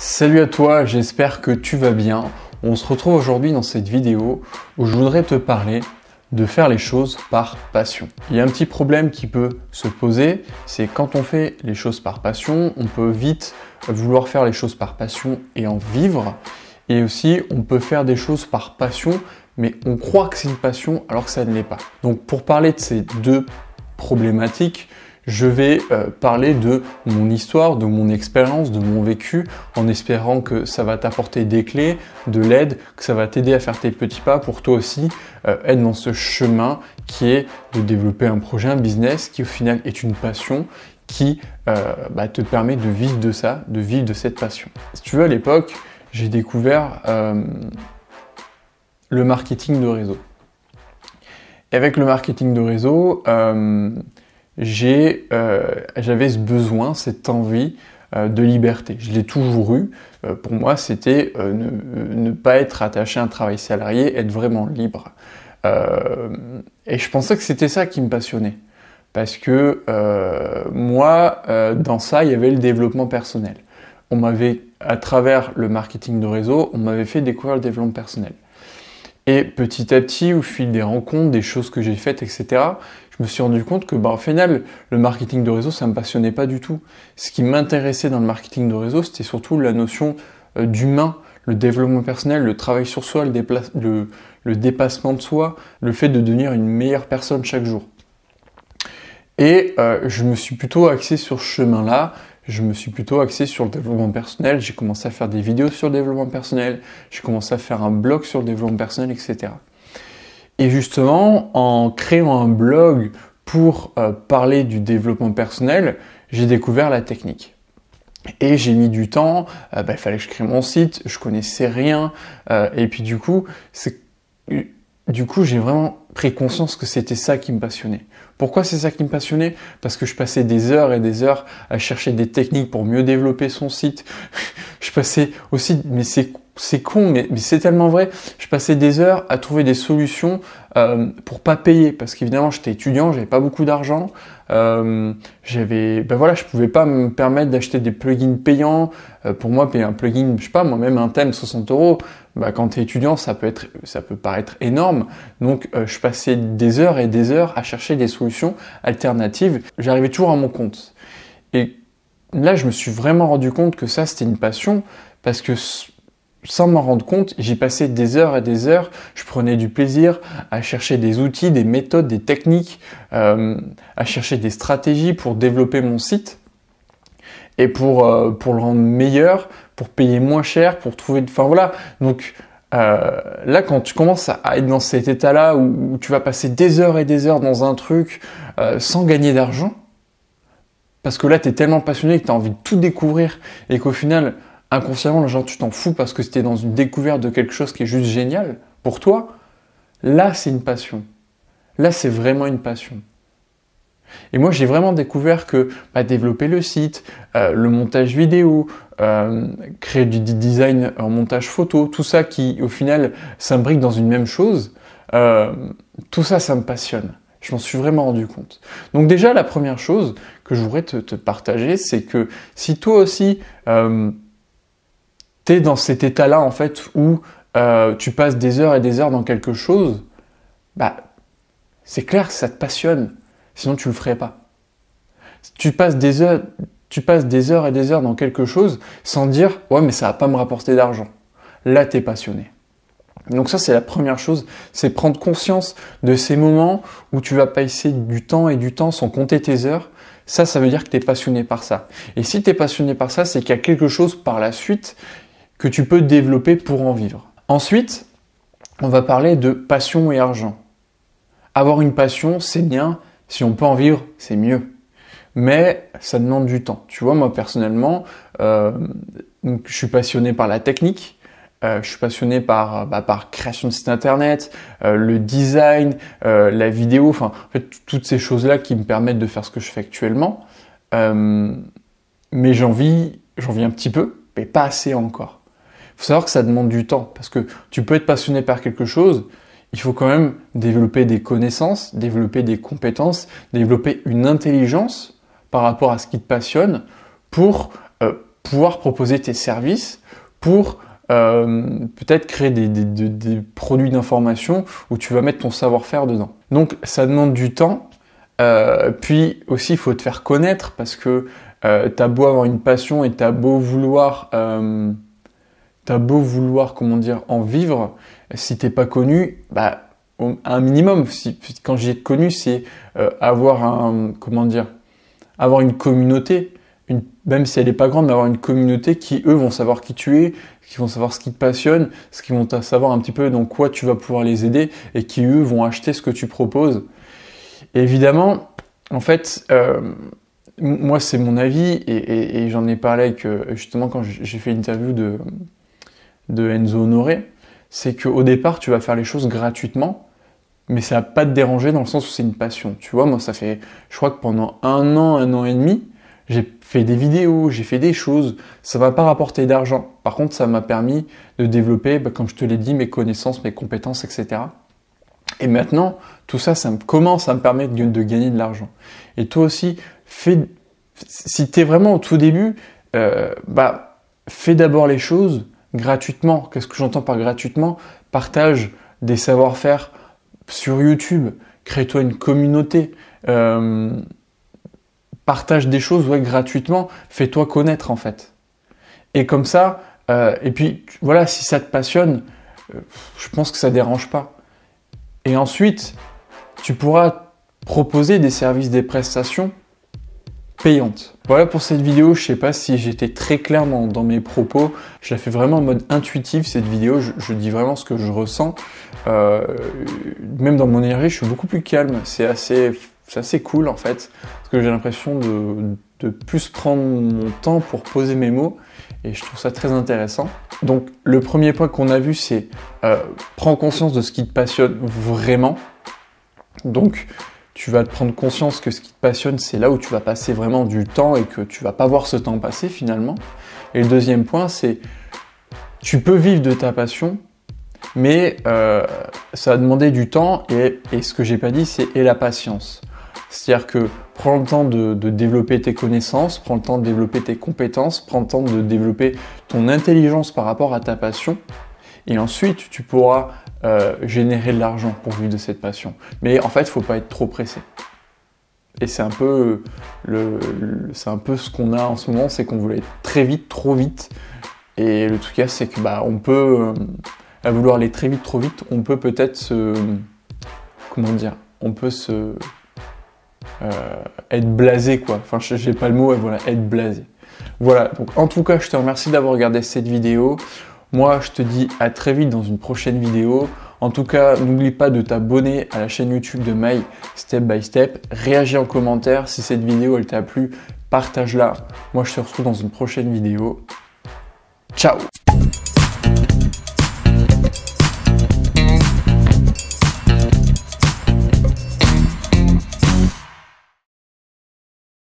Salut à toi, j'espère que tu vas bien. On se retrouve aujourd'hui dans cette vidéo où je voudrais te parler de faire les choses par passion. Il y a un petit problème qui peut se poser, c'est quand on fait les choses par passion, on peut vite vouloir faire les choses par passion et en vivre. Et aussi, on peut faire des choses par passion, mais on croit que c'est une passion alors que ça ne l'est pas. Donc pour parler de ces deux problématiques, je vais parler de mon histoire, de mon expérience, de mon vécu, en espérant que ça va t'apporter des clés, de l'aide, que ça va t'aider à faire tes petits pas pour toi aussi être dans ce chemin qui est de développer un projet, un business qui au final est une passion qui te permet de vivre de ça, de vivre de cette passion. Si tu veux, à l'époque, j'ai découvert le marketing de réseau. Et avec le marketing de réseau, j'avais ce besoin, cette envie de liberté. Je l'ai toujours eu. Pour moi, c'était ne pas être attaché à un travail salarié, être vraiment libre. Et je pensais que c'était ça qui me passionnait. Parce que moi, dans ça, il y avait le développement personnel. À travers le marketing de réseau, on m'avait fait découvrir le développement personnel. Et petit à petit, au fil des rencontres, des choses que j'ai faites, etc., je me suis rendu compte que, au final, le marketing de réseau, ça me passionnait pas du tout. Ce qui m'intéressait dans le marketing de réseau, c'était surtout la notion d'humain, le développement personnel, le travail sur soi, le dépassement de soi, le fait de devenir une meilleure personne chaque jour. Et je me suis plutôt axé sur ce chemin-là. Je me suis plutôt axé sur le développement personnel. J'ai commencé à faire des vidéos sur le développement personnel. J'ai commencé à faire un blog sur le développement personnel, etc. Et justement, en créant un blog pour parler du développement personnel, j'ai découvert la technique. Et j'ai mis du temps. Il fallait que je crée mon site. Je connaissais rien. Et puis du coup, j'ai vraiment pris conscience que c'était ça qui me passionnait. Pourquoi c'est ça qui me passionnait? Parce que je passais des heures et des heures à chercher des techniques pour mieux développer son site. Je passais aussi, mais c'est con, mais c'est tellement vrai. Je passais des heures à trouver des solutions pour pas payer, parce qu'évidemment j'étais étudiant, j'avais pas beaucoup d'argent. Je pouvais pas me permettre d'acheter des plugins payants. Pour moi, payer un plugin, je sais pas, moi-même un thème 60 €, quand tu es étudiant, ça peut paraître énorme. Donc, je passais des heures et des heures à chercher des solutions alternatives. J'arrivais toujours à mon compte. Et là, je me suis vraiment rendu compte que ça, c'était une passion, parce que sans m'en rendre compte, j'y passais des heures et des heures. Je prenais du plaisir à chercher des outils, des méthodes, des techniques, à chercher des stratégies pour développer mon site et pour le rendre meilleur, pour payer moins cher, pour trouver... Enfin voilà, donc là quand tu commences à être dans cet état-là où tu vas passer des heures et des heures dans un truc sans gagner d'argent, parce que là tu es tellement passionné que tu as envie de tout découvrir et qu'au final... inconsciemment, genre tu t'en fous parce que c'était dans une découverte de quelque chose qui est juste génial pour toi, là c'est une passion. Là c'est vraiment une passion. Et moi j'ai vraiment découvert que développer le site, le montage vidéo, créer du design en montage photo, tout ça qui au final s'imbrique dans une même chose, tout ça, ça me passionne. Je m'en suis vraiment rendu compte. Donc déjà la première chose que je voudrais te partager, c'est que si toi aussi t'es dans cet état-là en fait où tu passes des heures et des heures dans quelque chose, c'est clair que ça te passionne, sinon tu le ferais pas. Tu passes des heures et des heures dans quelque chose sans dire ouais mais ça va pas me rapporter d'argent. Là t'es passionné. Donc ça c'est la première chose, c'est prendre conscience de ces moments où tu vas passer du temps et du temps sans compter tes heures. Ça veut dire que tu es passionné par ça. Et si tu es passionné par ça, c'est qu'il y a quelque chose par la suite que tu peux développer pour en vivre. Ensuite, on va parler de passion et argent. Avoir une passion, c'est bien. Si on peut en vivre, c'est mieux. Mais ça demande du temps. Tu vois, moi personnellement, je suis passionné par la technique. Je suis passionné par création de site internet, le design, la vidéo, en fait, toutes ces choses-là qui me permettent de faire ce que je fais actuellement. Mais j'en vis un petit peu, mais pas assez encore. Il faut savoir que ça demande du temps, parce que tu peux être passionné par quelque chose, il faut quand même développer des connaissances, développer des compétences, développer une intelligence par rapport à ce qui te passionne pour pouvoir proposer tes services pour peut-être créer des produits d'information où tu vas mettre ton savoir-faire dedans. Donc ça demande du temps, puis aussi il faut te faire connaître parce que t'as beau avoir une passion et t'as beau vouloir comment dire en vivre, si t'es pas connu, bah un minimum, quand j'ai connu, c'est avoir avoir une communauté, même si elle n'est pas grande, mais avoir une communauté qui, eux, vont savoir qui tu es, qui vont savoir ce qui te passionne, ce qui vont savoir un petit peu dans quoi tu vas pouvoir les aider et qui, eux, vont acheter ce que tu proposes. Et évidemment, en fait, moi, c'est mon avis et j'en ai parlé avec, justement, quand j'ai fait l'interview de Enzo Honoré, c'est qu'au départ, tu vas faire les choses gratuitement, mais ça va pas te déranger dans le sens où c'est une passion. Tu vois, moi, ça fait, je crois que pendant un an et demi, j'ai fait des vidéos, j'ai fait des choses. Ça m'a pas rapporté d'argent. Par contre, ça m'a permis de développer, comme je te l'ai dit, mes connaissances, mes compétences, etc. Et maintenant, tout ça, commence à me permettre de gagner de l'argent. Et toi aussi, si tu es vraiment au tout début, fais d'abord les choses gratuitement. Qu'est-ce que j'entends par gratuitement? Partage des savoir-faire sur YouTube, crée-toi une communauté, partage des choses gratuitement, fais-toi connaître en fait. Et comme ça, et puis voilà, si ça te passionne, je pense que ça dérange pas. Et ensuite, tu pourras proposer des services, des prestations payantes. Voilà pour cette vidéo, je sais pas si j'étais très clair dans mes propos, je la fais vraiment en mode intuitif cette vidéo, je dis vraiment ce que je ressens, même dans mon énergie je suis beaucoup plus calme, c'est assez cool en fait, parce que j'ai l'impression de plus prendre mon temps pour poser mes mots, et je trouve ça très intéressant. Donc le premier point qu'on a vu c'est prends conscience de ce qui te passionne vraiment, donc tu vas te prendre conscience que ce qui te passionne, c'est là où tu vas passer vraiment du temps et que tu vas pas voir ce temps passer finalement. Et le deuxième point, c'est tu peux vivre de ta passion, mais ça va demander du temps et ce que j'ai pas dit, c'est la patience. C'est-à-dire que prends le temps de développer tes connaissances, prends le temps de développer tes compétences, prends le temps de développer ton intelligence par rapport à ta passion. Et ensuite, tu pourras générer de l'argent pour vivre de cette passion. Mais en fait, il ne faut pas être trop pressé. Et c'est un peu ce qu'on a en ce moment, c'est qu'on voulait être très vite, trop vite. Et le truc, c'est que on peut, à vouloir aller très vite, trop vite, on peut peut-être être blasé, quoi. Enfin, j'ai pas le mot, voilà, être blasé. Voilà, donc en tout cas, je te remercie d'avoir regardé cette vidéo. Moi, je te dis à très vite dans une prochaine vidéo. En tout cas, n'oublie pas de t'abonner à la chaîne YouTube de My Step by Step. Réagis en commentaire. Si cette vidéo elle t'a plu, partage-la. Moi, je te retrouve dans une prochaine vidéo. Ciao!